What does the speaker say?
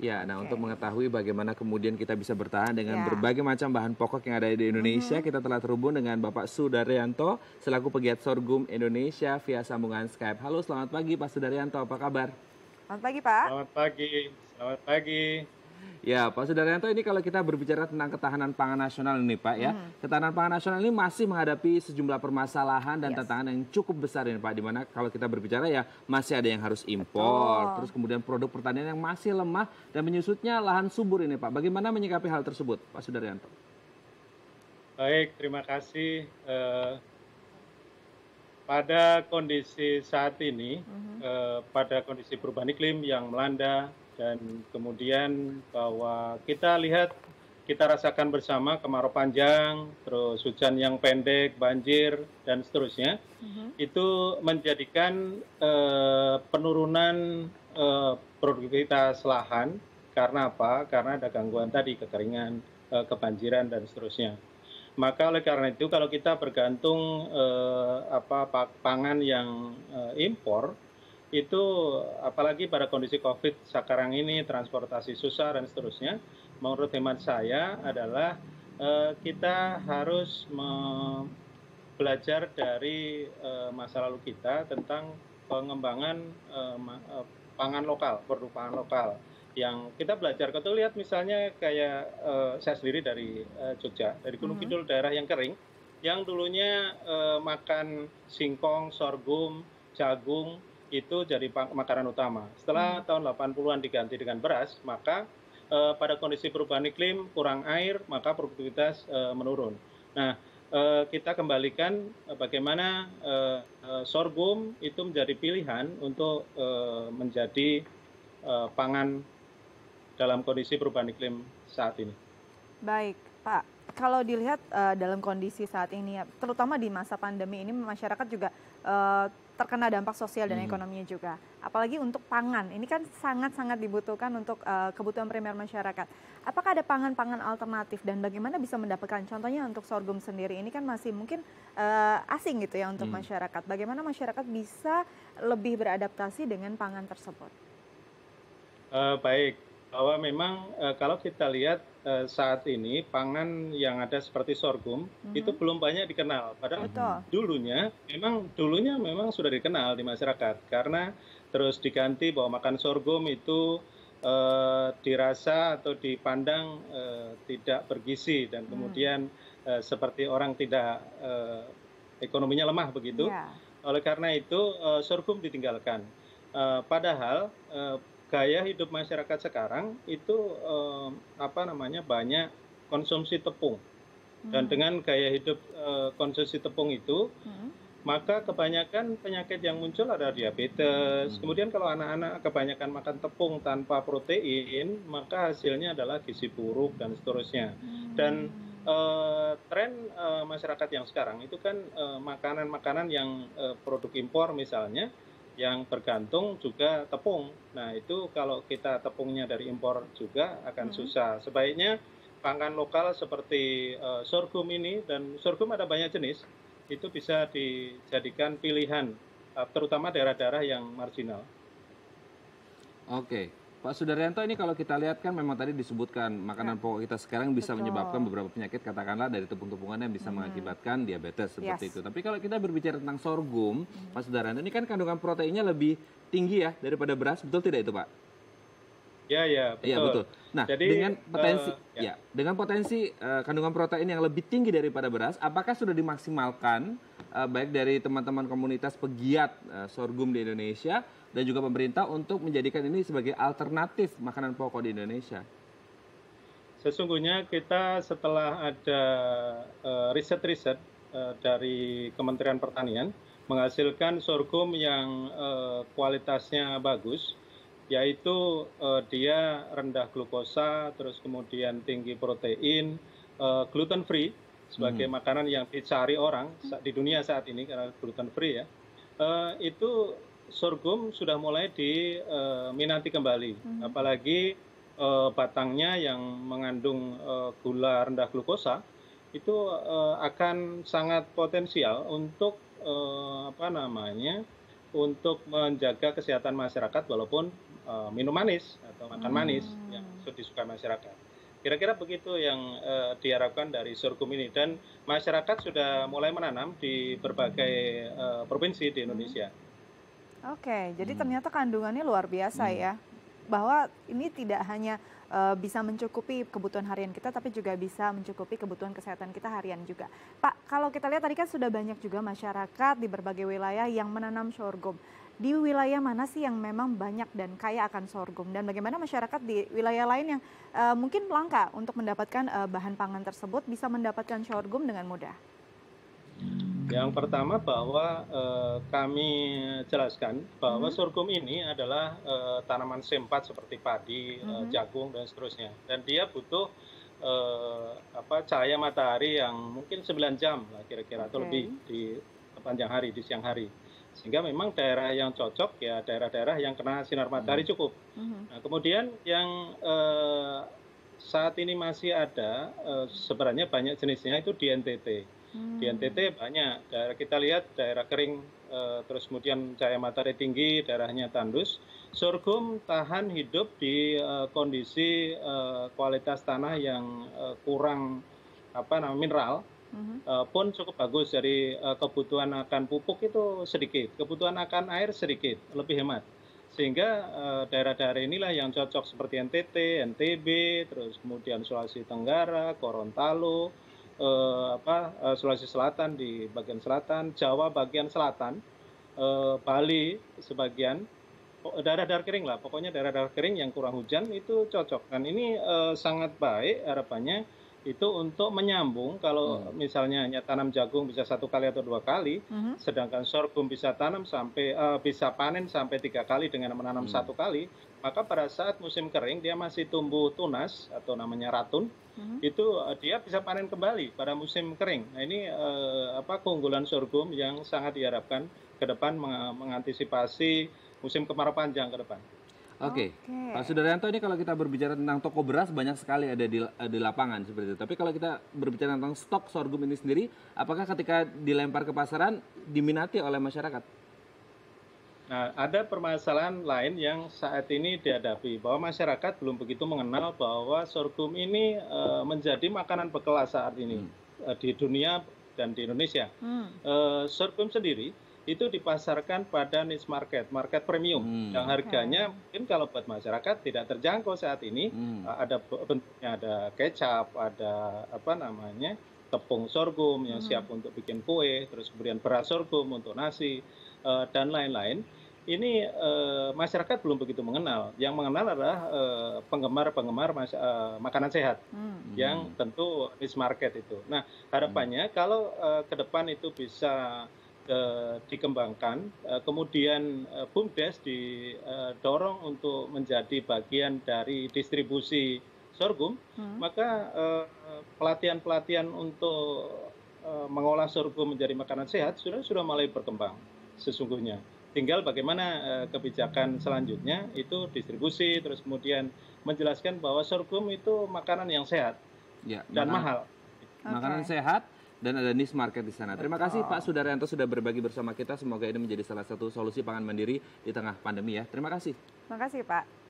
Ya, nah untuk Oke. mengetahui bagaimana kemudian kita bisa bertahan dengan Ya. berbagai macam bahan pokok yang ada di Indonesia, kita telah terhubung dengan Bapak Sudaryanto selaku pegiat sorghum Indonesia via sambungan Skype. Halo, selamat pagi Pak Sudaryanto, apa kabar? Selamat pagi, Pak. Selamat pagi, selamat pagi. Ya, Pak Sudaryanto, ini kalau kita berbicara tentang ketahanan pangan nasional ini Pak ya, ketahanan pangan nasional ini masih menghadapi sejumlah permasalahan dan Yes. tantangan yang cukup besar ini Pak, di mana kalau kita berbicara ya masih ada yang harus impor, Betul. terus kemudian produk pertanian yang masih lemah dan menyusutnya lahan subur ini Pak. Bagaimana menyikapi hal tersebut, Pak Sudaryanto? Baik, terima kasih. Pada kondisi saat ini, pada kondisi perubahan iklim yang melanda, dan kemudian bahwa kita lihat, kita rasakan bersama kemarau panjang, terus hujan yang pendek, banjir, dan seterusnya, itu menjadikan penurunan produktivitas lahan. Karena apa? Karena ada gangguan tadi, kekeringan, kebanjiran, dan seterusnya. Maka oleh karena itu kalau kita bergantung pangan yang impor, itu apalagi pada kondisi COVID sekarang ini, transportasi susah dan seterusnya, menurut hemat saya adalah kita harus belajar dari masa lalu kita tentang pengembangan pangan lokal, produk pangan lokal. Yang kita belajar, kalau lihat misalnya kayak saya sendiri dari Jogja, dari Gunung Kidul, daerah yang kering, yang dulunya makan singkong, sorghum, jagung, itu jadi makanan utama. Setelah tahun 80-an diganti dengan beras, maka pada kondisi perubahan iklim, kurang air, maka produktivitas menurun. Nah, kita kembalikan bagaimana sorghum itu menjadi pilihan untuk menjadi pangan dalam kondisi perubahan iklim saat ini. Baik, Pak. Kalau dilihat dalam kondisi saat ini, terutama di masa pandemi ini, masyarakat juga terkena dampak sosial dan ekonominya juga. Apalagi untuk pangan, ini kan sangat-sangat dibutuhkan untuk kebutuhan primer masyarakat. Apakah ada pangan-pangan alternatif dan bagaimana bisa mendapatkan? Contohnya untuk sorghum sendiri, ini kan masih mungkin asing gitu ya untuk masyarakat. Bagaimana masyarakat bisa lebih beradaptasi dengan pangan tersebut? Baik, bahwa memang kalau kita lihat saat ini pangan yang ada seperti sorghum itu belum banyak dikenal. Padahal dulunya memang sudah dikenal di masyarakat, karena terus diganti bahwa makan sorghum itu dirasa atau dipandang tidak bergizi, dan kemudian seperti orang tidak ekonominya lemah begitu. Oleh karena itu sorghum ditinggalkan. Padahal gaya hidup masyarakat sekarang itu banyak konsumsi tepung, dan dengan gaya hidup konsumsi tepung itu, maka kebanyakan penyakit yang muncul ada diabetes. Kemudian kalau anak-anak kebanyakan makan tepung tanpa protein, maka hasilnya adalah gizi buruk dan seterusnya. Dan tren masyarakat yang sekarang itu kan makanan-makanan yang produk impor misalnya, yang bergantung juga tepung. Nah, itu kalau kita tepungnya dari impor juga akan susah. Sebaiknya pangan lokal seperti sorghum ini, dan sorghum ada banyak jenis, itu bisa dijadikan pilihan, terutama daerah-daerah yang marginal. Oke, Pak Sudaryanto, ini kalau kita lihat kan memang tadi disebutkan makanan pokok kita sekarang bisa menyebabkan beberapa penyakit, katakanlah dari tepung-tepungan yang bisa mengakibatkan diabetes seperti itu. Tapi kalau kita berbicara tentang sorghum, Pak Sudaryanto, ini kan kandungan proteinnya lebih tinggi ya daripada beras, betul tidak itu Pak? Ya, betul. Iya, betul. Nah, jadi, dengan potensi kandungan protein yang lebih tinggi daripada beras, apakah sudah dimaksimalkan baik dari teman-teman komunitas pegiat sorghum di Indonesia dan juga pemerintah untuk menjadikan ini sebagai alternatif makanan pokok di Indonesia? Sesungguhnya kita setelah ada riset-riset dari Kementerian Pertanian menghasilkan sorghum yang kualitasnya bagus, yaitu dia rendah glukosa, terus kemudian tinggi protein, gluten free sebagai makanan yang dicari orang di dunia saat ini karena gluten free ya. Itu sorghum sudah mulai diminati kembali, apalagi batangnya yang mengandung gula rendah glukosa itu akan sangat potensial untuk untuk menjaga kesehatan masyarakat walaupun minum manis atau makan manis. Ya. ikut disukai masyarakat. Kira-kira begitu yang diharapkan dari sorghum ini, dan masyarakat sudah mulai menanam di berbagai provinsi di Indonesia. Oke, jadi ternyata kandungannya luar biasa ya, bahwa ini tidak hanya bisa mencukupi kebutuhan harian kita, tapi juga bisa mencukupi kebutuhan kesehatan kita harian juga. Pak, kalau kita lihat tadi kan sudah banyak juga masyarakat di berbagai wilayah yang menanam sorghum. Di wilayah mana sih yang memang banyak dan kaya akan sorghum? Dan bagaimana masyarakat di wilayah lain yang mungkin langka untuk mendapatkan bahan pangan tersebut bisa mendapatkan sorghum dengan mudah? Yang pertama bahwa kami jelaskan bahwa sorghum ini adalah tanaman sempat seperti padi, jagung dan seterusnya. Dan dia butuh cahaya matahari yang mungkin 9 jam lah kira-kira atau lebih di sepanjang hari, di siang hari. Sehingga memang daerah yang cocok ya daerah-daerah yang kena sinar matahari cukup. Nah, kemudian yang saat ini masih ada sebenarnya banyak jenisnya itu di NTT. Di NTT banyak, kita lihat daerah kering, terus kemudian cahaya matahari tinggi, daerahnya tandus. Sorghum tahan hidup di kondisi kualitas tanah yang kurang mineral, pun cukup bagus. Dari kebutuhan akan pupuk itu sedikit, kebutuhan akan air sedikit, lebih hemat. Sehingga daerah-daerah inilah yang cocok seperti NTT, NTB, terus kemudian Sulawesi Tenggara, Gorontalo, Sulawesi Selatan di bagian selatan, Jawa bagian selatan, Bali sebagian, daerah-daerah kering lah, pokoknya daerah-daerah kering yang kurang hujan itu cocok. Dan ini sangat baik harapannya itu untuk menyambung. Kalau misalnya hanya tanam jagung bisa 1 kali atau 2 kali, sedangkan sorghum bisa bisa panen sampai 3 kali dengan menanam 1 kali, maka pada saat musim kering dia masih tumbuh tunas atau namanya ratun, itu dia bisa panen kembali pada musim kering. Nah ini keunggulan sorghum yang sangat diharapkan ke depan mengantisipasi musim kemarau panjang ke depan. Oke, Pak Sudaryanto, ini kalau kita berbicara tentang toko beras banyak sekali ada di lapangan seperti itu. Tapi kalau kita berbicara tentang stok sorghum ini sendiri, apakah ketika dilempar ke pasaran diminati oleh masyarakat? Nah, ada permasalahan lain yang saat ini dihadapi, bahwa masyarakat belum begitu mengenal bahwa sorghum ini menjadi makanan bekal saat ini di dunia dan di Indonesia. Sorghum sendiri itu dipasarkan pada niche market, market premium, yang harganya mungkin kalau buat masyarakat tidak terjangkau saat ini. Ada bentuknya, ada kecap, ada tepung sorghum yang siap untuk bikin kue, terus kemudian beras sorghum untuk nasi, dan lain-lain. Ini masyarakat belum begitu mengenal. Yang mengenal adalah penggemar-penggemar makanan sehat, yang tentu niche market itu. Nah, harapannya kalau ke depan itu bisa dikembangkan, kemudian BUMDes didorong untuk menjadi bagian dari distribusi sorghum, maka pelatihan-pelatihan untuk mengolah sorghum menjadi makanan sehat sudah mulai berkembang sesungguhnya. Tinggal bagaimana kebijakan selanjutnya itu distribusi, terus kemudian menjelaskan bahwa sorghum itu makanan yang sehat dan mahal. Makanan sehat dan ada niche market di sana. Terima kasih Pak Sudaryanto sudah berbagi bersama kita. Semoga ini menjadi salah satu solusi pangan mandiri di tengah pandemi ya. Terima kasih. Terima kasih Pak.